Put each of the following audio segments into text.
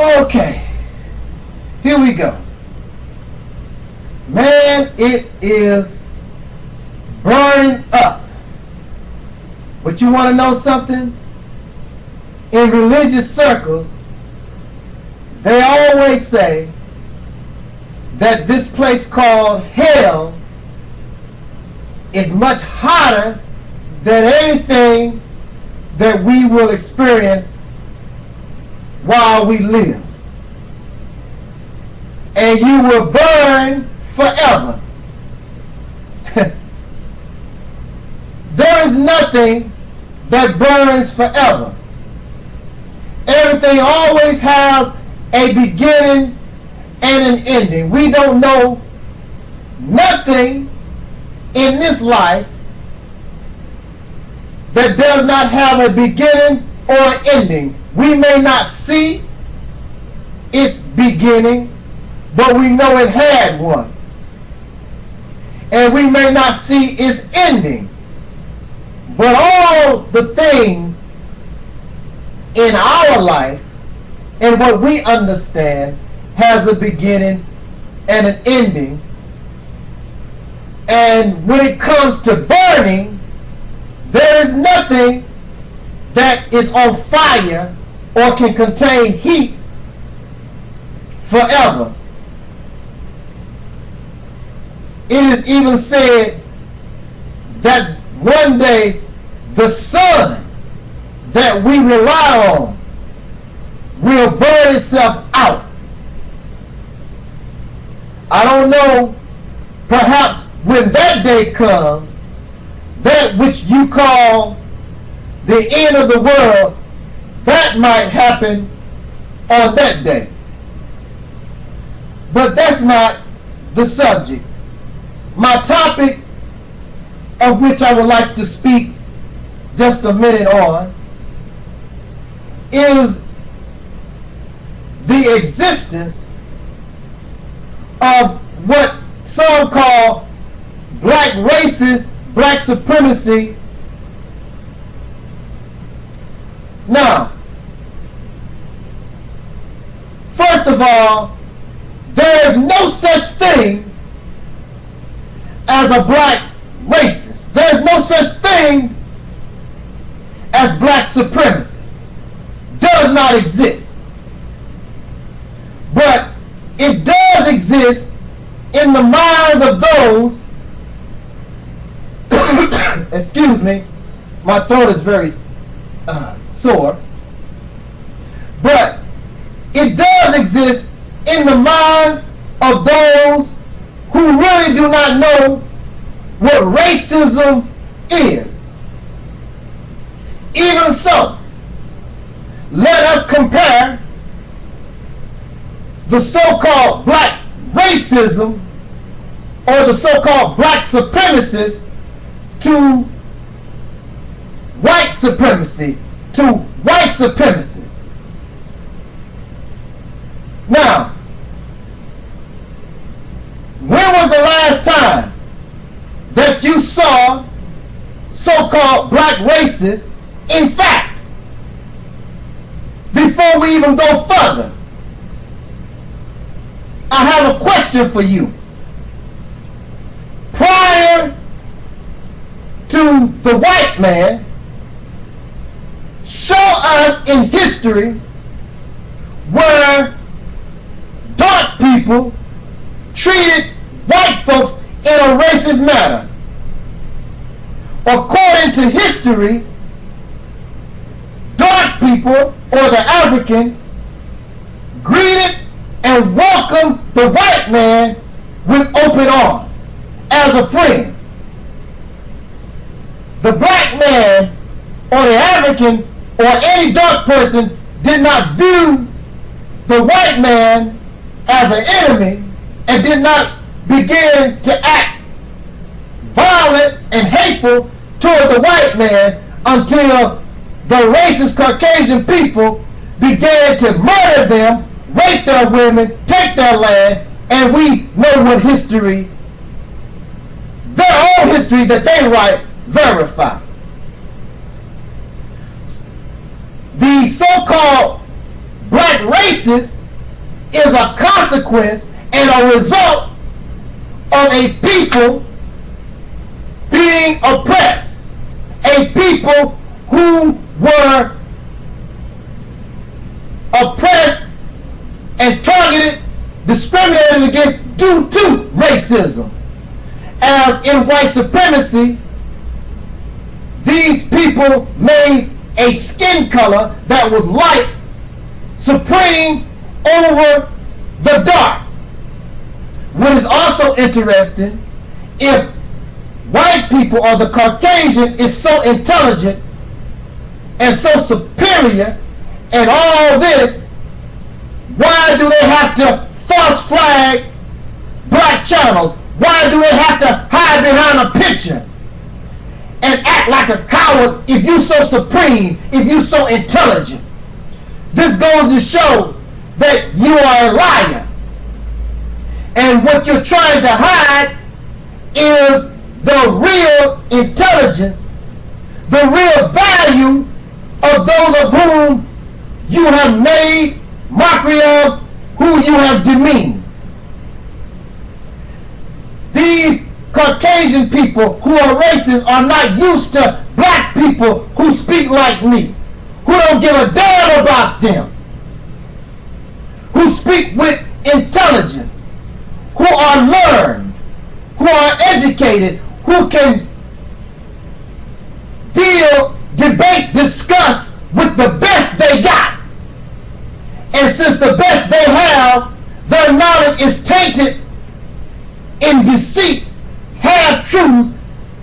Okay, here we go. Man, it is burning up. But you want to know something? In religious circles, they always say that this place called hell is much hotter than anything that we will experience while we live. And you will burn forever. There is nothing that burns forever. Everything always has a beginning and an ending. We don't know nothing in this life that does not have a beginning or an ending. We may not see its beginning, but we know it had one. And we may not see its ending, but all the things in our life and what we understand has a beginning and an ending. And when it comes to burning, there is nothing that is on fire or can contain heat forever. It is even said that one day the sun that we rely on will burn itself out. I don't know, perhaps when that day comes, that which you call the end of the world, that might happen on that day. But that's not the subject. My topic, of which I would like to speak just a minute on, is the existence of what some call black racist, black supremacy. Now, first of all, there is no such thing as a black racist. There is no such thing as black supremacy. Does not exist. But it does exist in the minds of those excuse me, my throat is very sore, but it does exist in the minds of those who really do not know what racism is. Even so, let us compare the so-called black racism or the so-called black supremacists to white supremacy, to white supremacists. Now, when was the last time that you saw so-called black racists? In fact, before we even go further, I have a question for you. Prior to the white man, show us in history where dark people treated white folks in a racist manner. According to history, dark people, or the African, greeted and welcomed the white man with open arms as a friend. The black man or the African or any dark person did not view the white man as an enemy and did not begin to act violent and hateful toward the white man until the racist Caucasian people began to murder them, rape their women, take their land, and we know what history, their own history that they write, verify. The so-called black racist is a consequence and a result of a people being oppressed, a people who were oppressed and targeted, discriminated against due to racism. As in white supremacy, these people made a skin color that was light supreme over the dark. What is also interesting, if white people or the Caucasian is so intelligent and so superior and all this, why do they have to false flag black channels? Why do they have to hide behind a picture and act like a coward if you so supreme, if you so intelligent? This goes to show that you are a liar. And what you're trying to hide is the real intelligence, the real value of those of whom you have made mockery of, who you have demeaned. These Caucasian people who are racist are not used to black people who speak like me, who don't give a damn about them, who speak with intelligence, who are learned, who are educated, who can deal, debate, discuss with the best they got. And since the best they have, their knowledge is tainted in deceit, half-truth.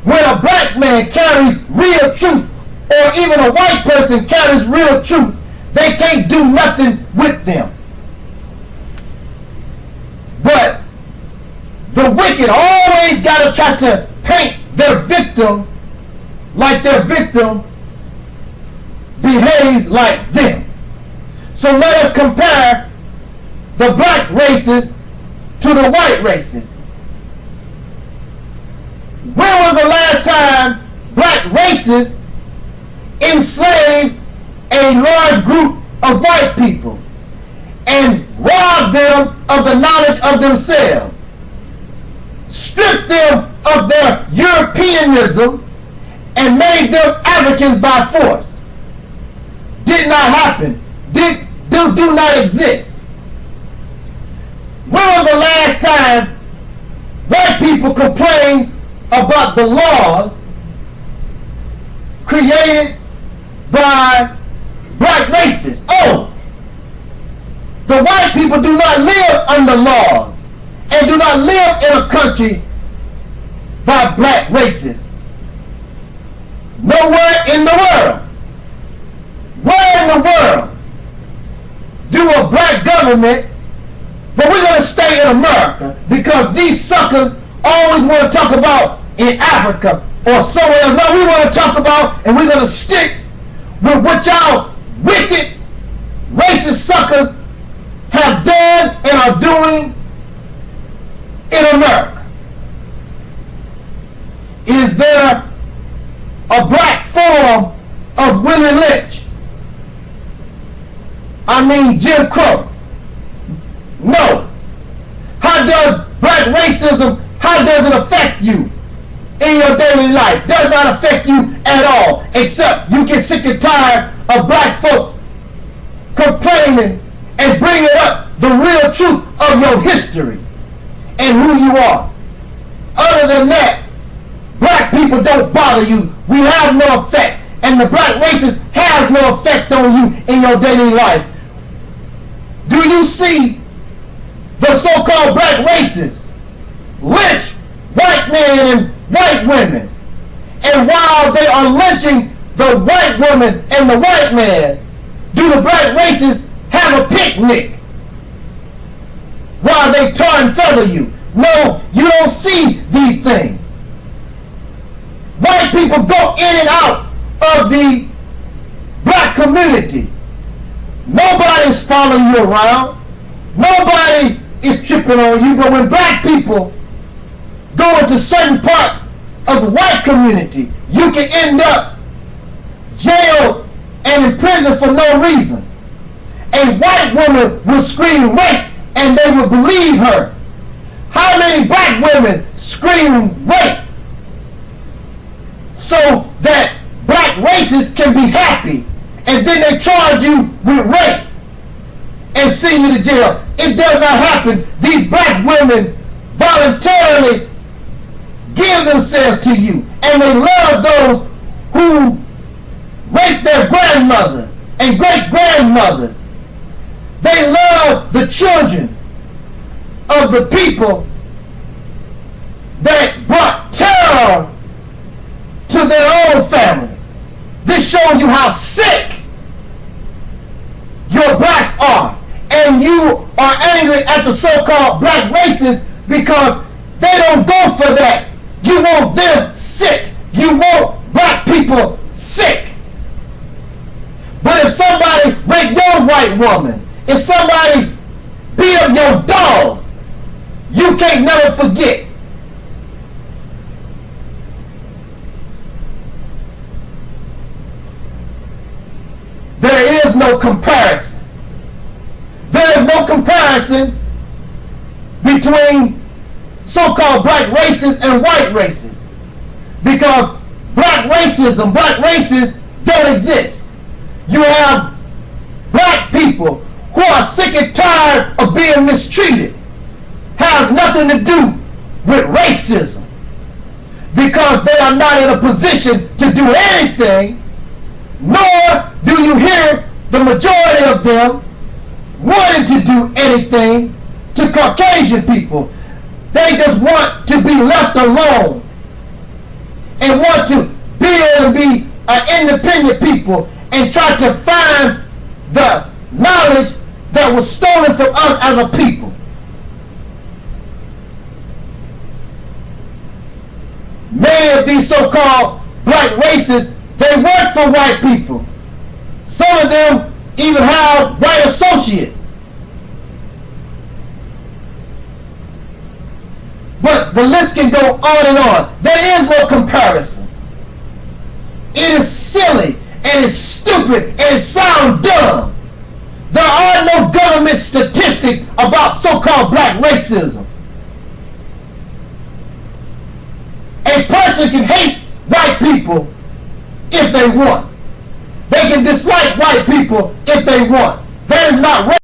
When a black man carries real truth, or even a white person carries real truth, they can't do nothing with them. But the wicked always got to try to paint their victim like their victim behaves like them. So let us compare the black races to the white races. When was the last time black races enslaved a large group of white people and robbed them of the knowledge of themselves, stripped them of their Europeanism, and made them Africans by force? Did not happen. Do not exist. When was the last time white people complained about the laws created by black racists? Oh, the white people do not live under laws and do not live in a country by black racists. Nowhere in the world. Where in the world do a black government, but we're going to stay in America because these suckers always want to talk about in Africa or somewhere else. No, we want to talk about, and we're going to stick with what y'all wicked, racist suckers have done and are doing in America. Is there a black form of Willie Lynch? I mean Jim Crow? No. How does black racism, how does it affect you in your daily life? Does not affect you at all, except you get sick and tired of black folks complaining and bringing up the real truth of your history and who you are. Other than that, black people don't bother you. We have no effect, and the black racist has no effect on you in your daily life. Do you see the so-called black racists lynch white men and white women? And while they are lynching the white woman and the white man, do the black racists have a picnic while they tar and feather you? No, you don't see these things. White people go in and out of the black community. Nobody's following you around. Nobody is tripping on you. But when black people go into certain parts of the white community, you can end up jailed and in prison for no reason. a white woman will scream rape and they will believe her. How many black women scream rape so that black racists can be happy, and then they charge you with rape and send you to jail? It does not happen. These black women voluntarily give themselves to you, and they love those who rape their grandmothers and great-grandmothers. They love the children of the people that brought terror to their own family. This shows you how sick your blacks are. And you are angry at the so-called black racists because they don't go for that. You want them sick. You want black people sick. But if somebody raped your white woman, if somebody beat up your dog, you can't never forget. There is no comparison. There is no comparison between so-called black racists and white racists, because black racism, black racists don't exist. You have black people who are sick and tired of being mistreated. Has nothing to do with racism, because they are not in a position to do anything, nor do you hear the majority of them wanting to do anything to Caucasian people. They just want to be left alone and want to build and be an independent people and try to find the knowledge that was stolen from us as a people. Many of these so-called black racists, they work for white people. Some of them even have white associates. But the list can go on and on. There is no comparison. It is silly and it's stupid and it sounds dumb. There are no government statistics about so-called black racism. A person can hate white people if they want. They can dislike white people if they want. That is not